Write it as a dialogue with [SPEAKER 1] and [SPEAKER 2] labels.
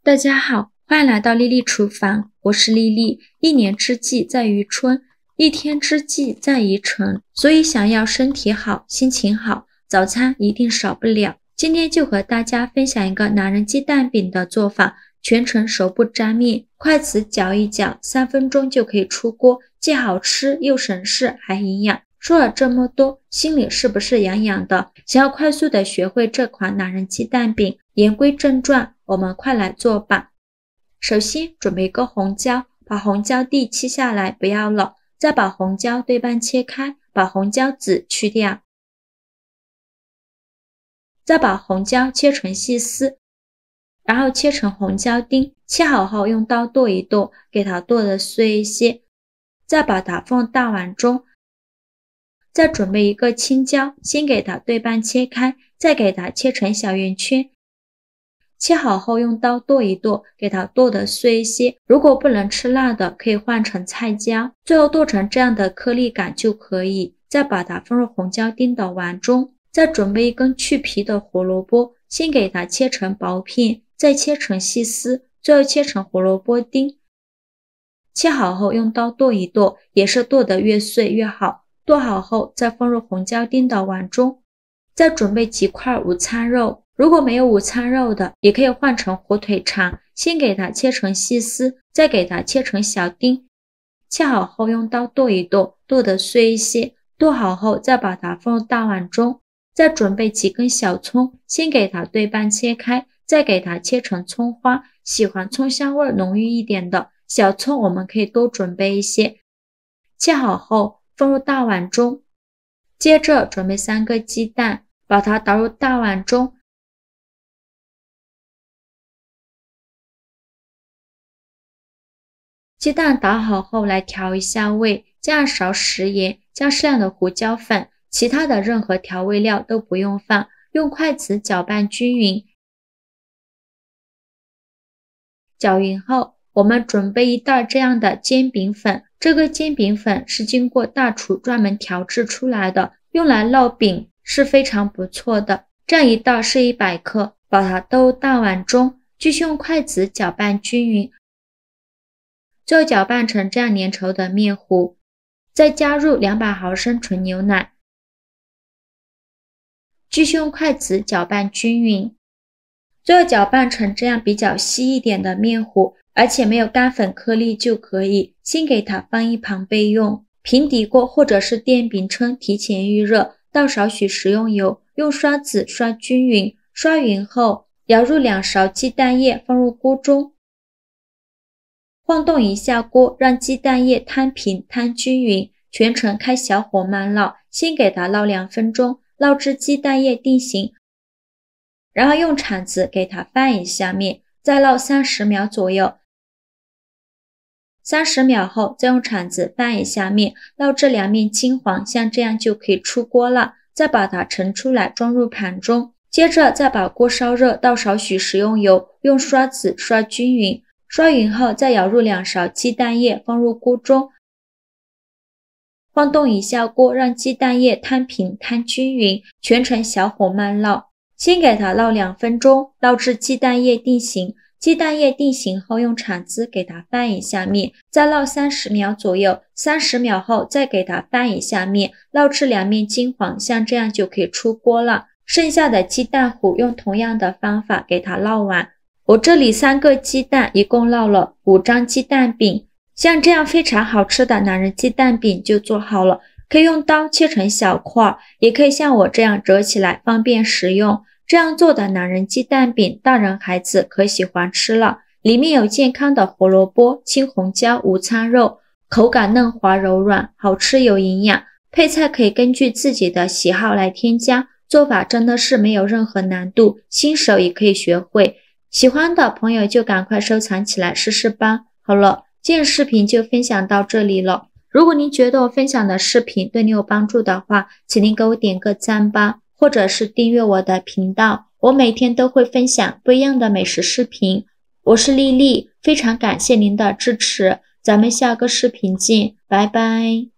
[SPEAKER 1] 大家好，欢迎来到丽丽厨房，我是丽丽。一年之计在于春，一天之计在于晨，所以想要身体好、心情好，早餐一定少不了。今天就和大家分享一个懒人鸡蛋饼的做法，全程手不沾面，筷子搅一搅，3分钟就可以出锅，既好吃又省事还营养。说了这么多，心里是不是痒痒的？想要快速的学会这款懒人鸡蛋饼，言归正传，我们快来做吧。首先准备一个红椒，把红椒蒂切下来不要了，再把红椒对半切开，把红椒籽去掉，再把红椒切成细丝，然后切成红椒丁，切好后用刀剁一剁，给它剁得碎一些，再把它放大碗中。再准备一个青椒，先给它对半切开，再给它切成小圆圈，切好后用刀剁一剁，给它剁得碎一些。如果不能吃辣的，可以换成菜椒，最后剁成这样的颗粒感就可以。再把它放入红椒丁的碗中，再准备一根去皮的胡萝卜，先给它切成薄片，再切成细丝，最后切成胡萝卜丁。切好后用刀剁一剁，也是剁得越碎越好。剁好后再放入红椒丁的碗中，再准备几块午餐肉，如果没有午餐肉的，也可以换成火腿肠，先给它切成细丝，再给它切成小丁，切好后用刀剁一剁，剁得碎一些。剁好后再把它放入大碗中，再准备几根小葱，先给它对半切开，再给它切成葱花，喜欢葱香味浓郁一点的小葱我们可以多准备一些。切好后放入大碗中，接着准备3个鸡蛋，把它倒入大碗中，鸡蛋打好后来调一下味，加少食盐，加适量的胡椒粉，其他的任何调味料都不用放，用筷子搅拌均匀。搅匀后，我们准备一袋这样的煎饼粉，这个煎饼粉是经过大厨专门调制出来的，用来烙饼是非常不错的。这样一袋是100克，把它倒入大碗中，继续用筷子搅拌均匀，最后搅拌成这样粘稠的面糊，再加入200毫升纯牛奶，继续用筷子搅拌均匀，最后搅拌成这样比较稀一点的面糊，而且没有干粉颗粒就可以，先给它放一旁备用。平底锅或者是电饼铛提前预热，倒少许食用油，用刷子刷均匀，刷匀后舀入2勺鸡蛋液放入锅中，晃动一下锅，让鸡蛋液摊平摊均匀，全程开小火慢烙，先给它烙2分钟，烙至鸡蛋液定型，然后用铲子给它翻一下面，再烙30秒左右。30秒后再用铲子翻一下面，烙至2面金黄，像这样就可以出锅了。再把它盛出来装入盘中，接着再把锅烧热，倒少许食用油，用刷子刷均匀，刷匀后再舀入2勺鸡蛋液放入锅中，晃动一下锅，让鸡蛋液摊平摊均匀，全程小火慢烙，先给它烙2分钟，烙至鸡蛋液定型。鸡蛋液定型后用铲子给它翻一下面，再烙30秒左右，30秒后再给它翻一下面，烙至2面金黄，像这样就可以出锅了。剩下的鸡蛋糊用同样的方法给它烙完。我这里3个鸡蛋一共烙了5张鸡蛋饼，像这样非常好吃的懒人鸡蛋饼就做好了，可以用刀切成小块，也可以像我这样折起来方便食用。这样做的懒人鸡蛋饼，大人孩子可喜欢吃了，里面有健康的胡萝卜、青红椒、午餐肉，口感嫩滑柔软，好吃有营养。配菜可以根据自己的喜好来添加，做法真的是没有任何难度，新手也可以学会。喜欢的朋友就赶快收藏起来试试吧。好了，今日视频就分享到这里了。如果您觉得我分享的视频对你有帮助的话，请您给我点个赞吧，或者是订阅我的频道，我每天都会分享不一样的美食视频。我是丽丽，非常感谢您的支持，咱们下个视频见，拜拜。